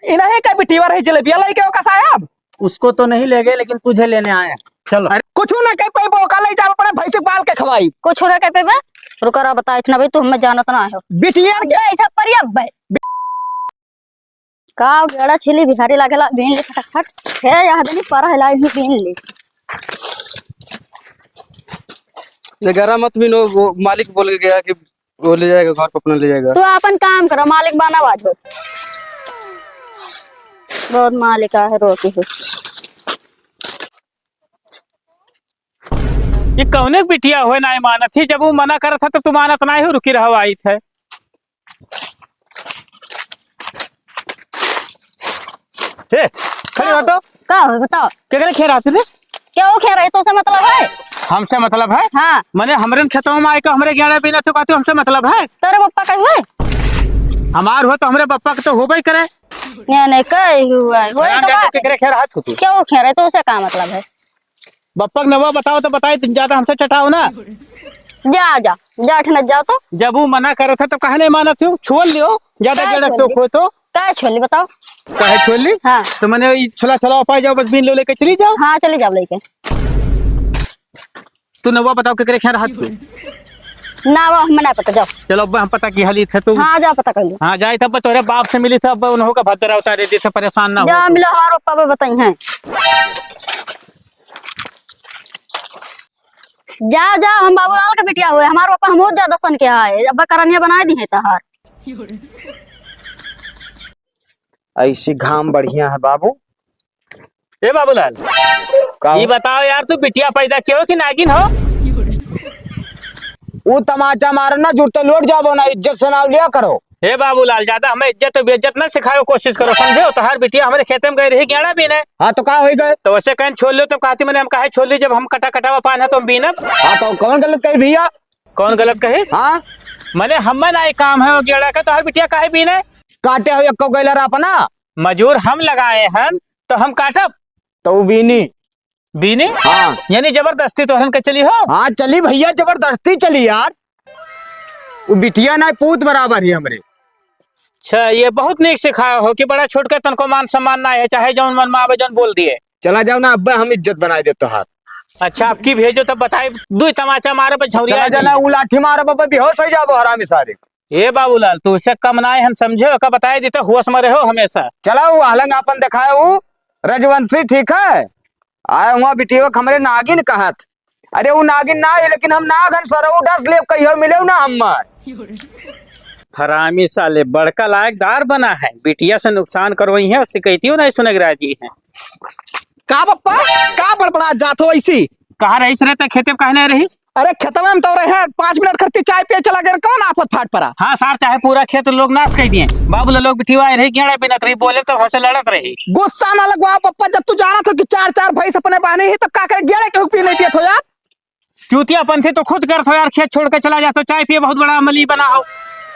इन्हें क्या बिटिया रही जलेबिया लाई के का साहब उसको तो नहीं ले गए लेकिन तुझे लेने आए। चलो। अरे कुछ ना कह पे बोका ले जा अपने भैंस बाल के खवाई कुछ हो रहा कह पे बे रुका रहा बता इतना भाई तू हमें जानत ना हो बिटिया जो ऐसा परिया बे का गेड़ा छिली बिहारी लागेला बीन ले फटाफट है यहां देनी पारा हिला ही बीन ले नगारा मत भी नो वो मालिक बोल के गया कि वो ले जाएगा घर पे अपना ले जाएगा। तू अपन काम करो मालिक बना बाजो बहुत मालिक है रोटी है ये कौने बिटिया हुए ना मानत थी जब वो मना कर था तो तू मानत ना हो रुकी रहो आई थे। खड़ी हो तो का हो बताओ क्या खेल आते थे क्या हो कह रहे तो से मतलब है हमसे मतलब है। हाँ मैंने हमरे खेतों में आए हमरे गेड़ा बिना तो कहते हमसे मतलब है। तेरे पप्पा का हुआ हमार हो तो हमरे पप्पा के तो होबे करे नहीं कई हुआ होए तो बात खेल हाथ तू क्या हो कह रहे तो उसे का मतलब है पप्पा ने वो बताओ तो बताई तुम ज्यादा हमसे चटाओ ना। जा जा जा ठन जाओ तो जब वो मना करे था तो कहे नहीं माना थी छोड़ लियो ज्यादा क्या गेड़ा छोड़ शौक हो तो क्या छोली बताओ कहे छोड़ ली। हाँ तो मैंने छोला छोला पाई जाओ बस बीन लो लेके चली जाओ। हाँ चली जाओ लेके तू नवा बताओ कि खेल हाथ तू ना वो हमें नहीं पता जाओ चलो अब हम पता की हाली थे तू। हाँ जा पता कर लो हाँ जाए तब तोरे बाप से मिली तब उन्हों का भद्रा उतारे दी से परेशान ना जा हो। मिलो हमारे पप्पा पे बताई हैं जा जा हम बाबूलाल का बिटिया हुए हमारे पापा हम बहुत ज्यादा सन के है अब करनिया बना दी है तहार ऐसी घाम बढ़िया है बाबू। ए बाबूलाल ये बताओ यार तू बिटिया पैदा क्यों कि नागिन हो। वो तमाचा मारो ना जुड़ते लौट जाओ ना इज्जत से नाम लिया करो। हे बाबूलाल ज्यादा हमें इज्जत और बेइज्जत ना सिखाओ कोशिश करो समझे तो हर बिटिया हमारे खेते में गई रही गेड़ा बीने। हाँ तो क्या हो गए तो वैसे कहीं छोड़ लो तो कहती मैंने हम कहे छोड़ ली जब हम कटा कटावा पान है तो हम बीनब। हाँ तो कौन गलत कही भैया। कौन गलत कहे हाँ मैंने हम ना काम है वो गेड़ा का तो हर बिटिया काहे बीने काटे हो एक गैलर अपना मजूर हम लगाए हैं तो हम काटब तो वो बीनी बीने। हाँ यानी जबरदस्ती तो हरन के चली हो। हाँ चली भैया जबरदस्ती चली यार। वो बिटिया ना पूत बराबर ही हमरे। अच्छा ये बहुत नीक सिखाया हो कि बड़ा छोट के तनको मान सम्मान ना है चाहे जौन मन में आवे जौन बोल दिए। चला जाओ ना अब्बा हम इज्जत बनाए देते हाथ। अच्छा आपकी भेजो तब बताए दू तमाचा मारे पे झौरिया जाना वो लाठी मारो बाबा बेहोश हो जाओ हरामी सारे। ए बाबूलाल तू इससे कम ना हम समझे का बताए देते होश में रहो हमेशा। चला वो हलंग अपन दिखाए वो रजवंशी ठीक है आए हुआ बिटिया हमरे नागिन कहत। अरे वो नागिन ना है लेकिन हम नागन सर डस ले कहियो मिले ना हम हरामी साले बड़का लायकदार बना है बिटिया से नुकसान करवाई है शिकायती हो नहीं सुने राजी है। का पप्पा का बड़बड़ा जात हो ऐसी कहाँ रहीस रहता खेते में कहने रहीस। अरे खेतवा में तो रहे हैं 5 मिनट खर्ची चाय पिए चला गया कौन आफत फाट पड़ा। हाँ सार चाहे पूरा खेत लोग नाश कर दिए बाबूला लोग बिटिया रही गेड़ा बिनत रही बोले तो हमसे लड़त रही। गुस्सा ना लगवाओ पप्पा जब तू जाना था कि 4 भैंस अपने बाने ही तो का करे गेड़े के पी नहीं दिए तो यार चूतिया पंथी तो खुद कर थो यार खेत छोड़ के चला जाता चाय पिए बहुत बड़ा अमली बना हो।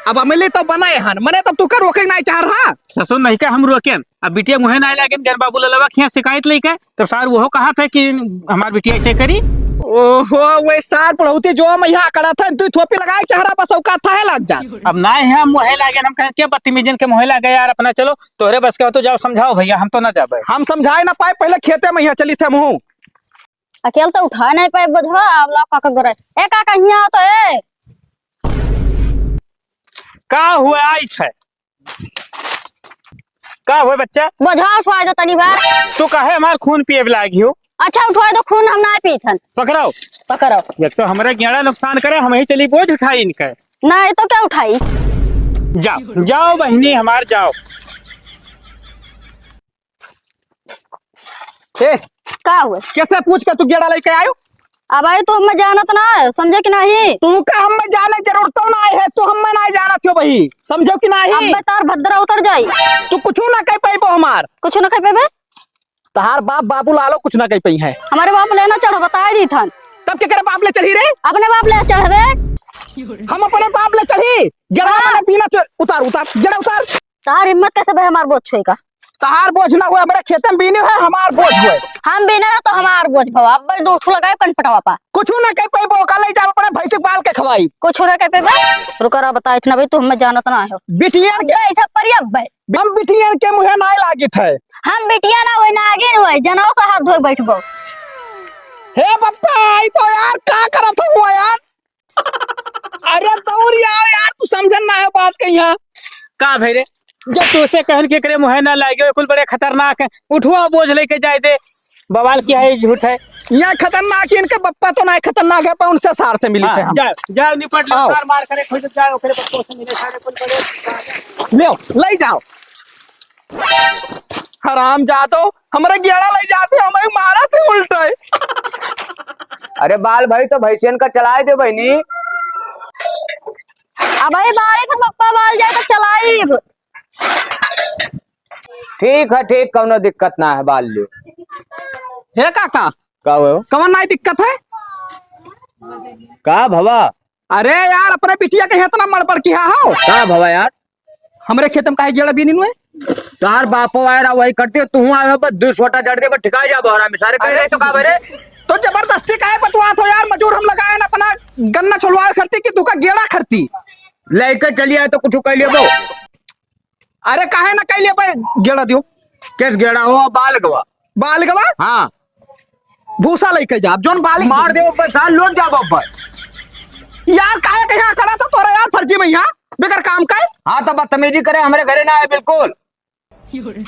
अब अमली तो बनाए हन मने तब तू कर रोके नहीं चाह रहा ससुर नहीं का हम रोके अब बिटिया मुहे ना लगे जन बाबू लवा खिया शिकायत लेके तब सार वो कहा था कि हमारी बिटिया ऐसे करी। ओहो वे साल पढ़ौती जो मैं यहाँ करा था तू थोपी लगाए चेहरा बस औकात था लग जा। अब ना है हम मुहे लागे हम कहें क्या बदतमीजन के मुहे लागे यार अपना चलो तोहरे बस का तो जाओ समझाओ भैया हम तो ना जाबे। हम समझाए ना पाए पहले खेते में यहाँ चली थे मुँह अकेले तो उठा नहीं पाए बधवा आवला काका गोरे ए काका हिया तो ए का हुआ आई है का हुआ बच्चा बधवा उठवा दो तनी बार तू काहे हमार खून पिए लागी हो। अच्छा उठवा दो खून हम ना पीथन पकड़ाओ पकड़ो जब तो हमारा गेड़ा नुकसान करे हम ही चली बोझ उठाई इनका नहीं तो क्या उठाई जाओ जाओ बहनी हमार जाओ। का हुआ कैसे पूछ के तू गेड़ा लेके आयो। अब आई तो हम जानत ना है समझे कि नहीं तू का हम में जाने जरूरत तो ना है तो हम में नहीं जाना थियो भाई समझो कि नहीं। अब तार भद्रा उतर जाई तू कुछ ना कह पाई हमार कुछ ना कह पे तहार बाप बाबू लालो कुछ ना कह पाई है हमारे बाप लेना चढ़ बता दी थन तब के करे बाप ले चढ़ी रे अपने बाप ले चढ़ रे हम अपने बाप ले चढ़ी गेड़ा मैंने पीना उतार उतार गेड़ा उतार तार हिम्मत कैसे भाई हमार बोझ छोई का तहार बोझ ना हुए, हमारे खेत में बीने है, हमार बोझ हुए। हम भी ना तो हमार बोझ भवा अब भाई दो ठो लगाए कनपटवा पा कुछ ना कह पाई, बोका ले जा अपने भैंस बाल के खवाई। कुछ हो रहा कह पे बे रुका रहा बता इतना भाई तू हमें जानत ना हो बिटिया के ऐसा पर अब भाई हम बिटिया के मुहे ना लागित है। हम बिटिया ना होई ना आगे होई जनाव से हाथ धोई बैठबो। हे पप्पा आई तो यार का करत हुआ यार। अरे दौड़ यार तू समझन ना है बात के यहाँ। का भैरे जब तुसे कहन के करे मुहे ना लागे कुल बड़े खतरनाक है, उठवा बोझ लेके जाए दे। बवाल क्या है, झूठ है। यहाँ खतरनाक है, इनके पप्पा तो ना खतरनाक है, पर उनसे सार से मिली थे हम। जाओ जाओ निपट लो, आओ। मार मार करे खुद जाओ, ओकरे बच्चों से मिले सारे कुल बड़े। ले ले जाओ। हराम जातो हमारे गेड़ा ले जाते, हमें मारा थे उल्टे। अरे बाल भाई तो भैंसियन का चलाए दे बहनी। अब भाई बारे का पप्पा बाल जाए तो चलाइब। ठीक है ठीक, कौनो दिक्कत ना है, बाल ले। हे काका का हो कवन ना दिक्कत है। का भवा? अरे यार अपने बिटिया के इतना मड़बड़ किया हो। का भवा यार? हमारे खेत में काहे गेड़ा बीनी हुए। तार बापो आया रहा वही करते, तू आया बस 2 छोटा जड़ दे, बस ठिकाई जा बहरा में सारे कह रहे तो का भरे। तो जबरदस्ती काहे बतवा तो यार, मजूर हम लगाए ना अपना गन्ना छोड़वा करती कि तू का गेड़ा खरती। लेके चली आए तो कुछ कह लियो। अरे काहे ना कह लिया गेड़ा दियो। किस गेड़ा हो? बाल गवा। बाल गवा हाँ भूसा लेके जा जोन बाल मार दे ऊपर साल लौट जा ऊपर। यार काहे के यहाँ खड़ा था तोरा यार फर्जी में यहाँ बेकार काम का। हाँ तो बदतमीजी करे, हमारे घरे ना है बिल्कुल।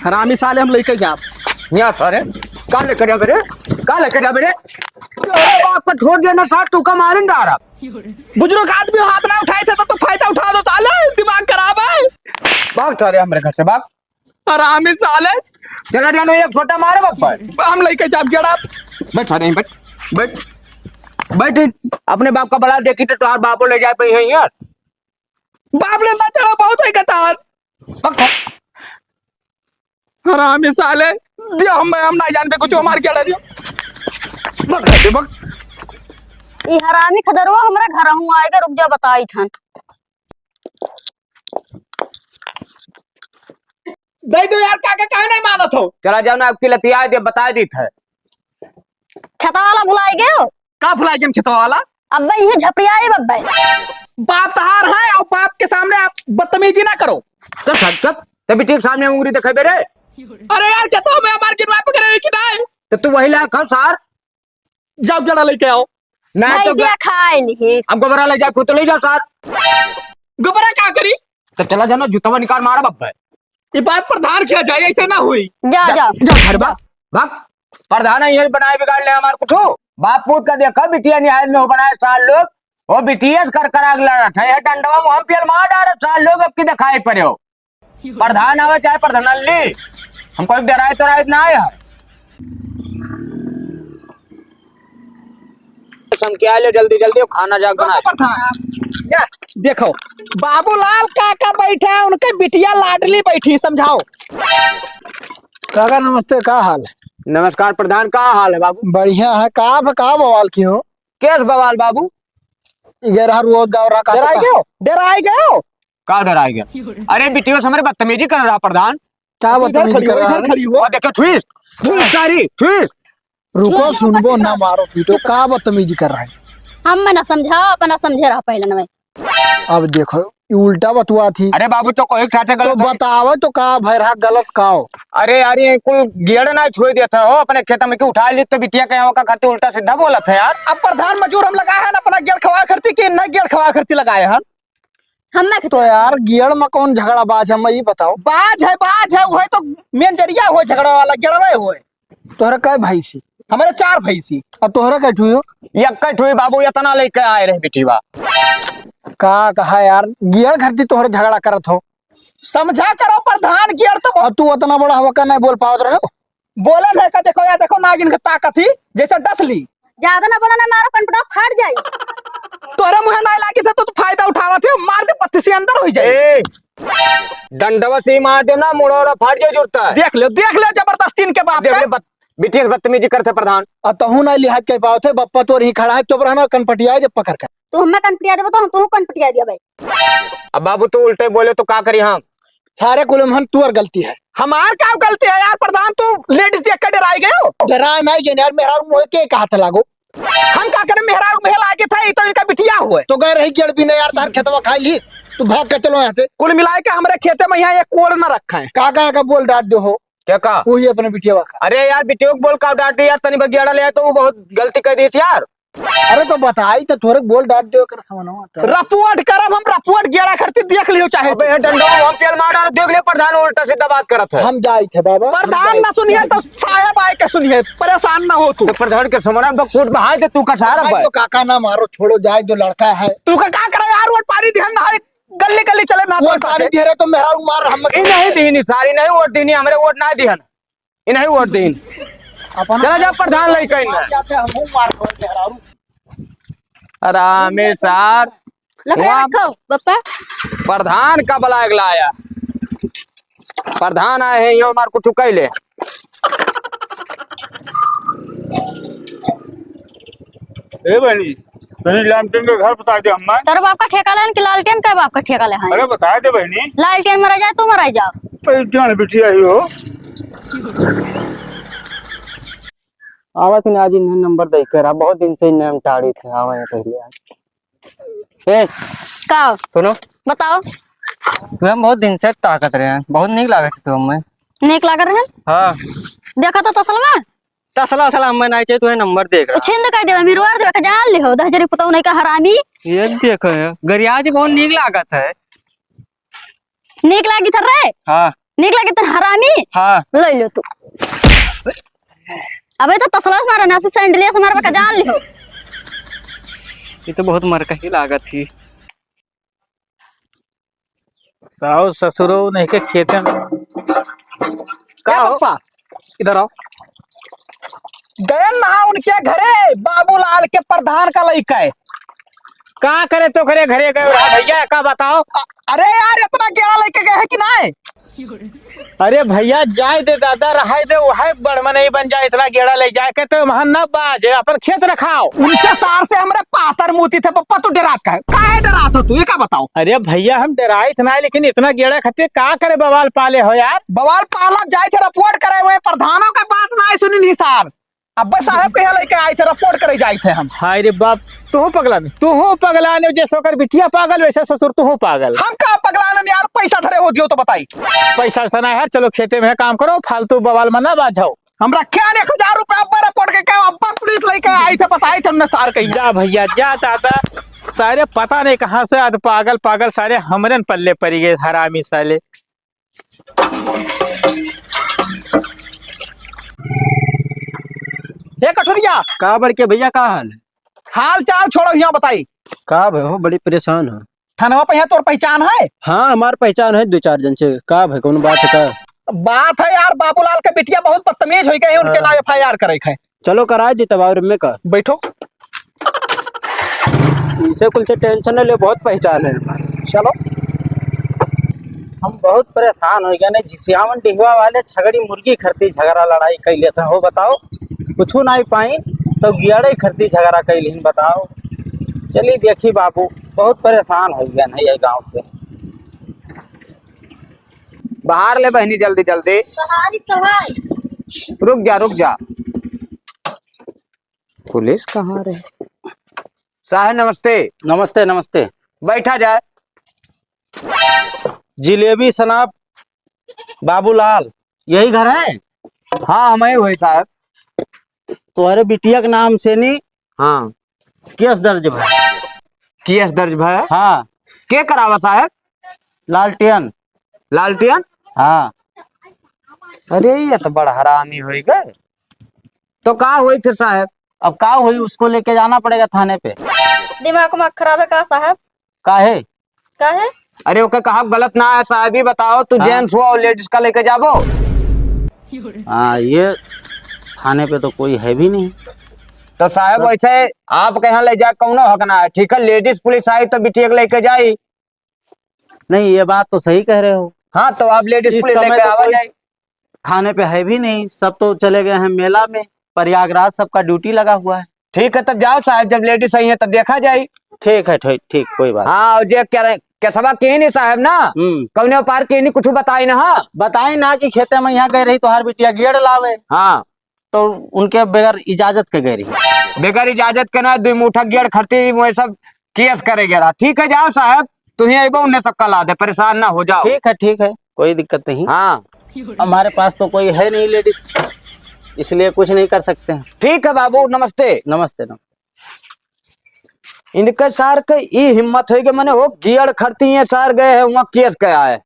हरामी साले हम लेके जा। यहाँ सारे का लेकर जा मेरे, का लेकर जा मेरे। बाप का ठोक देना साथ तू का मारे डारा। बुजुर्ग आदमी हाथ ना उठाए थे तो फायदा उठा दो साले, दिमाग खराब है। भाग सारे हमारे घर से भाग। हरामी साले चला जानो, एक छोटा मारे बाप। हम लेके जा गेड़ा। बैठ सारे बैठ बैठ बैठ। अपने बाप का बड़ा देखी तो तुम्हार बापो ले जाए पे यहीं यार। बाप ले ना चढ़ो बहुत है कतार। हरामी साले दियो हम ना जानते कुछ हमार गेड़ा दियो। बक ई हरामी खदरवा हमरा घर हूं आएगा रुक जा बताई थन। दे दो यार काका काहे नहीं मानत हो। चला जाओ ना, आपकी लतिया दे बता दी था। खेता वाला भुलाई गए हो। का भुलाई गेम खेतवा वाला। अब भाई ये झपड़ियाए बब्बा बाप तहार है और बाप के सामने आप बदतमीजी ना करो। चुप तभी ठीक सामने उंगली दिखाई दे रहे। अरे यार कहता हूँ मैं हमारे गिरवा पे करे कि नहीं। तो तू वही ला खाओ सार। जाओ गेड़ा लेके आओ। ना तो भैंसिया खाए ली। अब गोबरा ले जाए तो ले जाओ सार। गोबरा क्या करी। तो चला जाना, जूता निकाल मारा बाप। ये बात पर ध्यान किया जाए, ऐसे ना हुई। जा जा जा घर भाग भाग। प्रधान यही बनाए बिगाड़ ले हमारे कुछ। बाप पूत का देखा बिटिया निहायत में हो बनाए साल लोग, वो बिटिया कर आग लड़ा था। यह डंडवा मुहम पियल मार डाले साल लोग, अब की दिखाई पड़े हो। प्रधान आवे चाहे प्रधान ले, हमको डराए तो राय ना आया। संख्या ले जल्दी जल्दी खाना जाग बना। देखो बाबूलाल काका बैठे हैं, उनके बिटिया लाडली बैठी, समझाओ। काका नमस्ते, का हाल है? नमस्कार प्रधान, का हाल है बाबू? बढ़िया है। का बवाल की हो? कैस बवाल बाबू? ग्यारह रोज दौरा का डराई गए हो, डराई गए हो। का डराई गया? अरे बिटियों से हमारे बदतमीजी कर रहा प्रधान। क्या बदतमीजी कर रहा इधर है? खड़ी हो। और देखो छुई सारी छुई। रुको सुनबो ना मारो पीटो। का बदतमीजी कर रहा है? हम ना समझा अपना समझे रहा पहले ना। अब देखो ये उल्टा बतुआ थी। अरे बाबू तो कोई ठाठे तो गलत है। बताओ तो का भैरा गलत काओ। अरे यार ये कुल गेड़ ना छोड़ देता हो अपने खेत में, क्यों उठा ली तो बिटिया के यहाँ का करते उल्टा सीधा बोला था यार। अब प्रधान मजूर हम लगाए हैं ना, अपना गेड़ खवा करती कि न गेड़ खवा करती लगाए हैं। हम तो यार गियर में कौन झगड़ा बाज है, ये बताओ। बाज है वो है तो मेन जरिया हो झगड़ा वाला गेड़वे हो। तोहरा कै भाई सी? हमारे 4 भैंसी। और तोहरा कैठू हो? यक्कट हुई बाबू, इतना लेके आए रहे बिटिया। का कहा यार गियर घरती तोहरा झगड़ा करत हो। समझा करो प्रधान गेड़ तो और तू उतना बड़ा होकर नहीं बोल पावत रहे हो। बोले नहीं का। देखो यार देखो नागिन का ताकत ही जैसे डसली। ज्यादा ना बोला ना मारो कनपटा फाट जाई। तोरे मुहे ना लागी था तो तू फायदा उठावा थे, मार दे पत्ती से अंदर हो जाए। ए डंडवा से मार दे ना, मुड़ोड़ा फाट जाए जुड़ता है। देख ले जबरदस्ती इनके बाप देख का। ले बिटिया से बदतमीजी करते प्रधान। और तहु नहीं लिहाज कह पाओ थे। बप्पा तो रही खड़ा है, चुप रहना, कनपटिया जब पकड़ कर। तू हमें कनपटिया देबो तो हम तू कनपटिया दिया भाई। अब बाबू तू उल्टे बोले तो का करी हम? सारे कुलमहन तू और गलती है। हमार क्या गलती है यार प्रधान, तू लेडीज देख कर डराई गए हो। डरा नहीं गए यार, मेरा मुँह के कहा था लागो। हम क्या करें, मेहरा महल आगे था, ये तो इनका बिटिया हुआ है। तो गए रही केड़ भी नहीं यार, तार खेतवा खाई ली, तू भाग के चलो यहाँ से। कुल मिला के हमारे खेते में यहाँ एक कोड़ न रखा है। काका का बोल डांट दो हो, क्या कहा? वही अपने बिटिया का। अरे यार बिटियो को बोल का डांट दी यार, तनी बगियाड़ा ले आया तो वो बहुत गलती कर दी थी यार। अरे तो बताई तो थोड़े बोल डांट दो कर समझो। रपोट करब हम, रपोट गेड़ा करते देख लियो चाहे। अबे ये डंडा हम पेल मार डाल, देख ले प्रधान उल्टा सीधा बात करत है। हम जाए थे बाबा, प्रधान ना सुनिए तो साहब आए के सुनिए, परेशान ना हो तू। तो प्रधान के समरा बकफूट बहाय दे तू का सारा तो काका ना मारो, छोड़ो जाए, दो लड़का है। तू का करे यार, वो पानी ध्यान ना गली गली चले ना। वो पानी दे रहे तो मेरा मार हम ई नहीं दीनी, सारी नहीं वोट दीनी, हमरे वोट ना दिहन, ई नहीं वोट दीन। चला जा प्रधान लई कहीं ना जाते हम मार मेहरा। आरामे सार लकड़ी वहाँ- रखो पप्पा। प्रधान का बला लाया, प्रधान आए हैं यो मार कुछ कैले। ए बहनी तनी लालटेन के घर बता दे अम्मा। तेरे बाप का ठेका लेन कि लालटेन का बाप का ठेका ले हैं? अरे बता दे बहनी। लालटेन मरा जाए तू मरा जाओ। जान बिटिया ही हो। आवत ही आज इन्हें नंबर देख कर बहुत दिन से इन्हें टाड़ी थे आवे पहले आज। ए का सुनो, बताओ। हम बहुत दिन से ताकत रहे हैं, बहुत नीक लागत तो हमें। नेक लाग रहे हैं, हाँ देखा तो तसल में तसला सला हमें नहीं चाहिए, तुम्हें नंबर देख तो रहा। छिंद कर देवे मिरवार देवे का जान ले हो दहजरी पुतौ नहीं का हरामी। ये देखो है गरिया जी बहुत नीक लागत है। नेक लागी थर रे, हाँ नेक लागी थर हरामी। हाँ ले लो तू। अबे तो तसला से मारा ना, आपसे सैंडलिया से मारवा का जान ले हो। ये तो बहुत मरका ही लागत थी। साहु ससुरो नहीं के खेते में क्या पप्पा इधर आओ। गए नहा उनके घरे, बाबूलाल के प्रधान का लड़का है। का करे तो करे घरे गए रहा भैया का बताओ। अरे यार इतना गेड़ा लेके गए है कि ना है? अरे भैया जाए दे दादा, रहाय दे, वह बड़मा नहीं बन जाए, इतना गेड़ा ले जाए के तो वहां न बाज अपन खेत रखाओ। उनसे सार से हमरे पातर मोती थे पप्पा, तू डरा का है? काहे डरा तो तू, ये का बताओ। अरे भैया हम डराए इतना है, लेकिन इतना गेड़ा खाते का करे बवाल पाले हो यार। बवाल पाला जाए थे, रिपोर्ट करे हुए प्रधानों का बात ना सुनी नहीं सार। अब्बा साहब के यहाँ लेके आए थे, रिपोर्ट करे जाए थे हम। हाय रे बाप, तू पगला नहीं, तू पगला ने जैसे होकर बिटिया पागल वैसे ससुर तू पागल। हम का पगला ने यार, पैसा धरे हो दियो तो बताई। पैसा सना है, चलो खेते में काम करो, फालतू बवाल में ना बाझाओ। हम रखे 1000 रुपया अब्बा रिपोर्ट के कहा, अब्बा पुलिस लेके आई थे, बताई थे हमने सार कहीं। जा भैया जा दादा, सारे पता नहीं कहाँ से आज पागल पागल सारे हमरे पल्ले पड़ी गए हरामी साले। हे कठुरिया, का बढ़ के भैया का हाल है? हाल चाल छोड़ो, यहाँ बताई। का भाई हो बड़ी परेशान है। थानवा पे यहाँ तोर पहचान है? हाँ हमार पहचान है 2-4 जन से। का भाई कौन बात है का? बात है यार, बाबूलाल के बिटिया बहुत बदतमीज हो गए, उनके नाम FIR करे है। चलो करा दी तब और में का बैठो। इनसे कुल से टेंशन न ले, बहुत पहचान है। चलो। हम बहुत परेशान हो गए, जिसियावन डिहवा वाले छगड़ी मुर्गी खरती झगड़ा लड़ाई कर लेते हो। बताओ कुछ नहीं पाई तो गियाड़े खरती झगड़ा कर ली, बताओ। चलिए देखी बाबू, बहुत परेशान हो गया नहीं गांव से। बाहर ले बहनी जल्दी जल्दी, रुक जा। पुलिस कहाँ रहे? साहब नमस्ते। नमस्ते नमस्ते। बैठा जाए। जिलेबी सनाब बाबूलाल यही घर है? हाँ हमें वही साहब। तुम्हारे बिटिया के नाम से नहीं हाँ केस दर्ज है? केस दर्ज है। हाँ। के करावा साहब? लालटेन। लालटेन? हाँ। अरे ये तो बड़ा हरामी हो गए। तो का हुई फिर साहब? अब का हुई, उसको लेके जाना पड़ेगा थाने पे। दिमाग में खराब है का साहब? काहे? काहे? अरे ओके कहा गलत ना है साहब, ही बताओ तू जेंट्स हुआ और लेडीज का लेके जाबो? हाँ ये थाने पे तो कोई है भी नहीं। तो साहब वैसे आप कहाँ ले जा कौनो हक ना है, ठीक है? लेडीज पुलिस आई तो बिटिया लेके जाई। नहीं ये बात तो सही कह रहे हो। हाँ तो आप लेडीज इस पुलिस समय लेके तो आवा कोई जाए। थाने पे है भी नहीं, सब तो चले गए हैं मेला में, प्रयागराज सबका ड्यूटी लगा हुआ है। ठीक है तब जाओ साहब, जब लेडीज आई है तब देखा जाए। ठीक है, ठीक ठीक, कोई बात। हाँ और जे केसवा के नहीं साहब ना कौने पार के नहीं कुछ बताई ना। हाँ बताई ना कि खेते में यहाँ गए रही तोहार बिटिया गेड़ लावे, हाँ तो उनके बगैर इजाजत के गए रही। बेगर इजाजत के ना 2 मुठा गेड़ खरती वो सब केस करे गेरा। ठीक है जाओ साहब, तुम्हें अबो उन्हें सबका ला दे, परेशान ना हो जाओ। ठीक है कोई दिक्कत नहीं। हाँ हमारे पास तो कोई है नहीं लेडीज, इसलिए कुछ नहीं कर सकते हैं। ठीक है बाबू, नमस्ते। नमस्ते नमस्ते। इनके सार के ये हिम्मत है कि मैंने वो गियर खरती है सार गए है वहाँ केस गया है।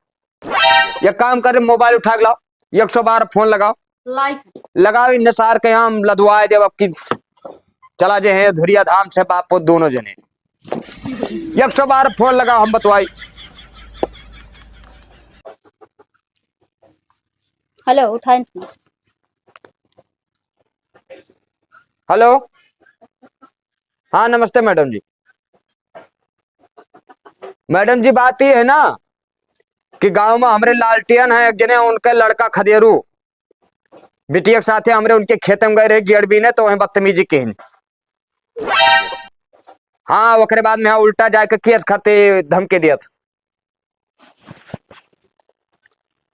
ये काम करे, मोबाइल उठा के लाओ, 112 फोन लगाओ, लगाओ इन सार के यहाँ हम लदवाए देव आपकी। चला जे है धुरिया धाम से बापो दोनों जने 112 फोन लगाओ, हम बतवाई। हेलो उठाए। हेलो, हाँ नमस्ते मैडम जी। मैडम जी बात ये है ना कि गांव में हमारे लालटियन है एक जने, उनका लड़का खदेरू बिटिया के साथ हमरे उनके खेत में गए रहे गियर बीने, तो वही बदतमीजी के। हाँ ओकरे बाद में उल्टा जाके केस खरते धमके दिया था।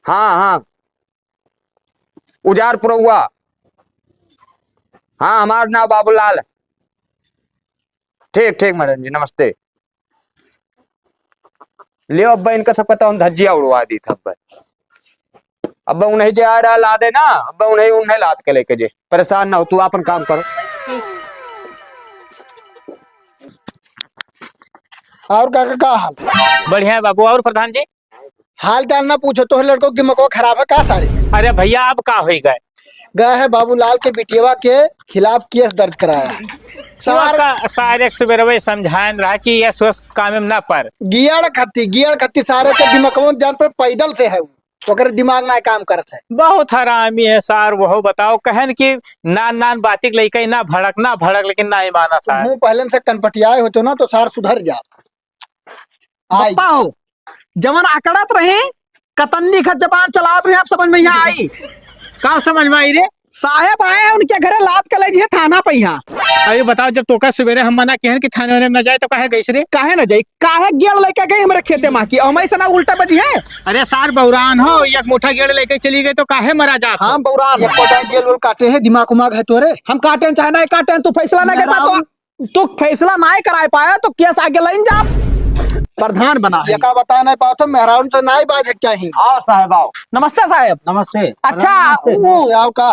हाँ हाँ उजारपुर हुआ। हाँ हमारा नाम बाबूलाल है। ठीक ठीक मैडम जी नमस्ते। ले अब्बा इनका सब पता, हम धज्जिया उड़वा दी था अब्बा उन्हें जे आ रहा ला दे ना, अब्बा उन्हें लाद के लेके जे, परेशान ना हो, तू अपन काम करो। और काका का हाल? बढ़िया है बाबू। और प्रधान जी हाल चाल ना पूछो, तो लड़कों की दिमाग खराब है का सारे? अरे भैया अब का हो गए है बाबूलाल के बिटिया के खिलाफ केस दर्ज कराया है। सारे सवेरे समझान रहा कि ये सोच काम में ना पर गियर खत्ती सारे के दिमाग जान पर पैदल से है, ओकर दिमाग ना काम करत है। बहुत हरामी है सार। वो बताओ कहन कि नान बातिक लइका ना भड़क लेकिन ना ही माना सार। मुंह पहले से कनपटियाए होते ना तो सार सुधर जा। पप्पा हो जमन आकड़त रहे कतन्नी खत जबान चलात रहे, आप समझ में यहाँ आई? का समझ में आई रे? साहेब आए हैं उनके घरे लात के ले थाना पे यहाँ। अरे बताओ, जब तोका सवेरे हम मना कहन कि थाने में न जाए तो काहे गई रे? काहे न जाई? काहे गेड़ लेके गई हमारे खेते माँ की, हमारे से ना उल्टा बजी है। अरे सार बौरान हो, एक मोटा गेड़ लेके चली गई तो काहे मरा जात? हाँ बौरान जेल वेल काटे है, दिमाग उमाग है तोरे। हम काटे चाहे ना काटे, तू फैसला ना करता तो तू फैसला ना करा पाया तो केस आगे लाइन जा प्रधान बना है। का बता नहीं पाओ तो मेहरान तो ना ही बाज चाहिए। आओ साहब आओ। नमस्ते साहब। नमस्ते। अच्छा आओ का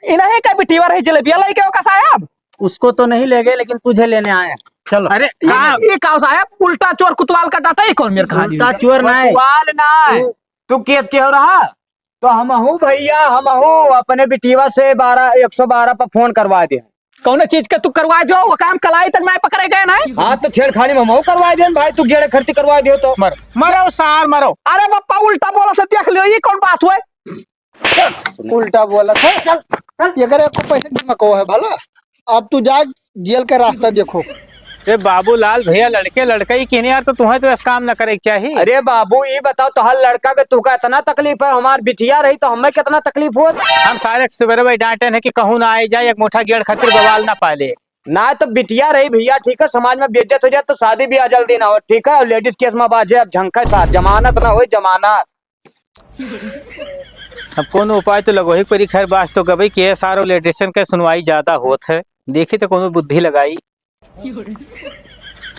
इन्हें का बिटिया रही जलेबिया लेके का साहब? उसको तो नहीं ले गए लेकिन तुझे लेने आए। चलो। अरे ये का साहब उल्टा चोर कुतवाल का डाटा कौन मेरे खा उल्टा चोर ना है। कुतवाल ना है, तू केस के हो रहा तो हम हूँ भैया, हम हूँ अपने बिटिया से 112 पर फोन करवा दे। कौन चीज के तू करवा जो वो काम कलाई तक मैं पकड़े गए ना? हाँ तो छेड़खानी में हम करवा दे भाई, तू गेड़े खर्ची करवा दियो तो मरो सार मरो। अरे बप्पा उल्टा बोला से देख लियो ये कौन बात हुए? उल्टा बोला था। चल ये करे को पैसे दिमाग है भला। अब तू जा जेल का रास्ता देखो। ए बाबूलाल भैया लड़का ही कहने यार, तो तुम्हें तो ऐसा काम न करे चाहिए। अरे बाबू ये बताओ तो हर लड़का के तुका इतना तकलीफ है, हमार बिटिया रही तो हमें कितना तकलीफ हो। हम सारे सवेरे डांटे है कि कहूँ ना आए जाए, एक मोटा गेड़ खातिर बवाल ना पाले ना। तो बिटिया रही भैया, ठीक है, समाज में बेइज्जत हो जाए तो शादी भी जल्दी ना हो, ठीक है। लेडीज केस में बाजे अब झंका साथ जमानत ना हो, जमानत। अब कौन उपाय तो लगो ही परी। खैर बात तो कभी कि सारो लेडीजन के सुनवाई ज्यादा होत है, देखी तो कोनो बुद्धि लगाई।